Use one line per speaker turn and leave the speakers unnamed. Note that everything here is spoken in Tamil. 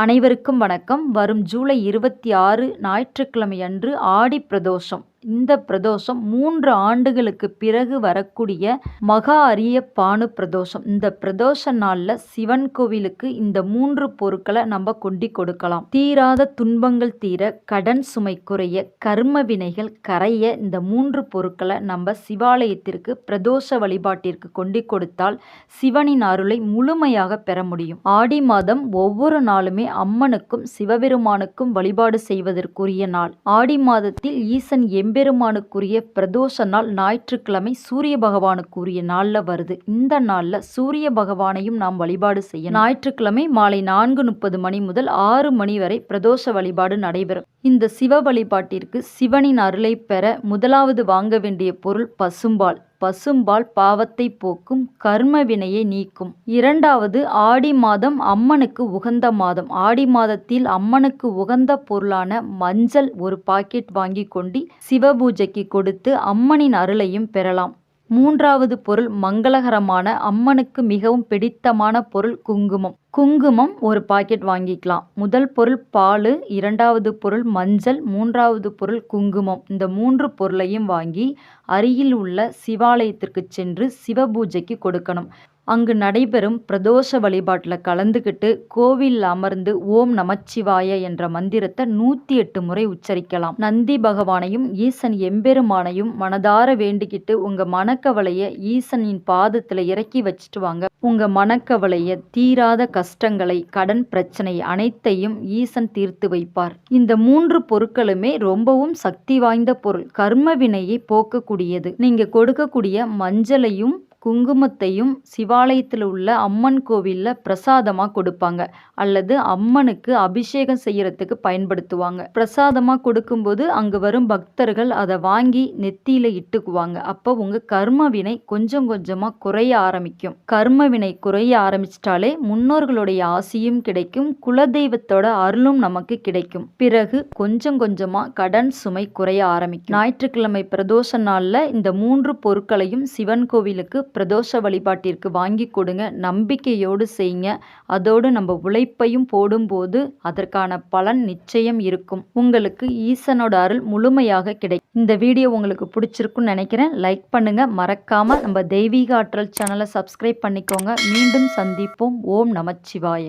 அனைவருக்கும் வணக்கம். வரும் ஜூலை 26 ஞாயிற்றுக்கிழமை அன்று ஆடி பிரதோஷம். இந்த பிரதோஷம் 3 ஆண்டுகளுக்கு பிறகு வரக்கூடிய மகா அரிய பானு பிரதோஷம். இந்த பிரதோஷ நாளில் சிவன் கோவிலுக்கு இந்த 3 பொருட்களை நம்ம கொண்டு கொடுக்கலாம். தீராத துன்பங்கள் தீர, கடன் சுமை குறைய, கர்ம வினைகள் கரைய இந்த 3 பொருட்களை நம்ம சிவாலயத்திற்கு பிரதோஷ வழிபாட்டிற்கு கொண்டு கொடுத்தால் சிவனின் அருளை முழுமையாக பெற முடியும். ஆடி மாதம் ஒவ்வொரு நாளுமே அம்மனுக்கும் சிவபெருமானுக்கும் வழிபாடு செய்வதற்குரிய நாள். ஆடி மாதத்தில் ஈசன் எம்பெருமானுக்குரிய பிரதோஷ நாள் ஞாயிற்றுக்கிழமை சூரிய பகவானுக்குரிய நாள்ல வருது. இந்த நாள்ல சூரிய பகவானையும் நாம் வழிபாடு செய்ய ஞாயிற்றுக்கிழமை மாலை 4:30 மணி முதல் 6 மணி வரை பிரதோஷ வழிபாடு நடைபெறும். இந்த சிவ வழிபாட்டிற்கு சிவனின் அருளை பெற முதலாவது வாங்க வேண்டிய பொருள் பசும்பால். பசும்பால் பாவத்தை போக்கும், கர்ம வினையை நீக்கும். இரண்டாவது, ஆடி மாதம் அம்மனுக்கு உகந்த மாதம். ஆடி மாதத்தில் அம்மனுக்கு உகந்த பொருளான மஞ்சள் ஒரு பாக்கெட் வாங்கி கொண்டு சிவபூஜைக்கு கொடுத்து அம்மனின் அருளையும் பெறலாம். மூன்றாவது பொருள் மங்களகரமான, அம்மனுக்கு மிகவும் பிடித்தமான பொருள் குங்குமம். குங்குமம் ஒரு பாக்கெட் வாங்கிக்கலாம். முதல் பொருள் பால், இரண்டாவது பொருள் மஞ்சள், மூன்றாவது பொருள் குங்குமம். இந்த 3 பொருளையும் வாங்கி அருகில் உள்ள சிவாலயத்திற்கு சென்று சிவபூஜைக்கு கொடுக்கணும். அங்கு நடைபெறும் பிரதோஷ வழிபாட்டில் கலந்துக்கிட்டு கோவிலில் அமர்ந்து ஓம் நமச்சிவாய என்ற மந்திரத்தை 108 முறை உச்சரிக்கலாம். நந்தி பகவானையும் ஈசன் எம்பெருமானையும் மனதார வேண்டிக்கிட்டு உங்க மனக்கவலையை ஈசனின் பாதத்தில் இறக்கி வச்சுட்டு வாங்க. உங்க மனக்கவலையை, தீராத கஷ்டங்களை, கடன் பிரச்சனை அனைத்தையும் ஈசன் தீர்த்து வைப்பார். இந்த 3 பொருட்களுமே ரொம்பவும் சக்தி வாய்ந்த பொருள், கர்ம வினையை போக்கக்கூடியது. நீங்க கொடுக்கக்கூடிய மஞ்சளையும் குங்குமத்தையும் சிவாலயத்தில் உள்ள அம்மன் கோவிலில் பிரசாதமாக கொடுப்பாங்க, அல்லது அம்மனுக்கு அபிஷேகம் செய்யறதுக்கு பயன்படுத்துவாங்க. பிரசாதமாக கொடுக்கும்போது அங்கு வரும் பக்தர்கள் அதை வாங்கி நெத்தியில இட்டுக்குவாங்க. அப்போ உங்க கர்ம வினை கொஞ்சம் கொஞ்சமாக குறைய ஆரம்பிக்கும். கர்ம வினை குறைய ஆரம்பிச்சிட்டாலே முன்னோர்களுடைய ஆசியும் கிடைக்கும், குலதெய்வத்தோட அருளும் நமக்கு கிடைக்கும். பிறகு கொஞ்சம் கொஞ்சமாக கடன் சுமை குறைய ஆரம்பிக்கும். ஞாயிற்றுக்கிழமை பிரதோஷ நாளில் இந்த 3 பொருட்களையும் சிவன் கோவிலுக்கு பிரதோஷ வழிபாட்டிற்கு வாங்கி கொடுங்க. நம்பிக்கையோடு செய்யுங்க. அதோடு நம்ம உழைப்பையும் போடும்போது அதற்கான பலன் நிச்சயம் இருக்கும். உங்களுக்கு ஈசனோட அருள் முழுமையாக கிடைக்கும். இந்த வீடியோ உங்களுக்கு பிடிச்சிருக்குன்னு நினைக்கிறேன். லைக் பண்ணுங்க. மறக்காம நம்ம தெய்வீக ஆற்றல் சேனலை சப்ஸ்கிரைப் பண்ணிக்கோங்க. மீண்டும் சந்திப்போம். ஓம் நமச்சிவாய.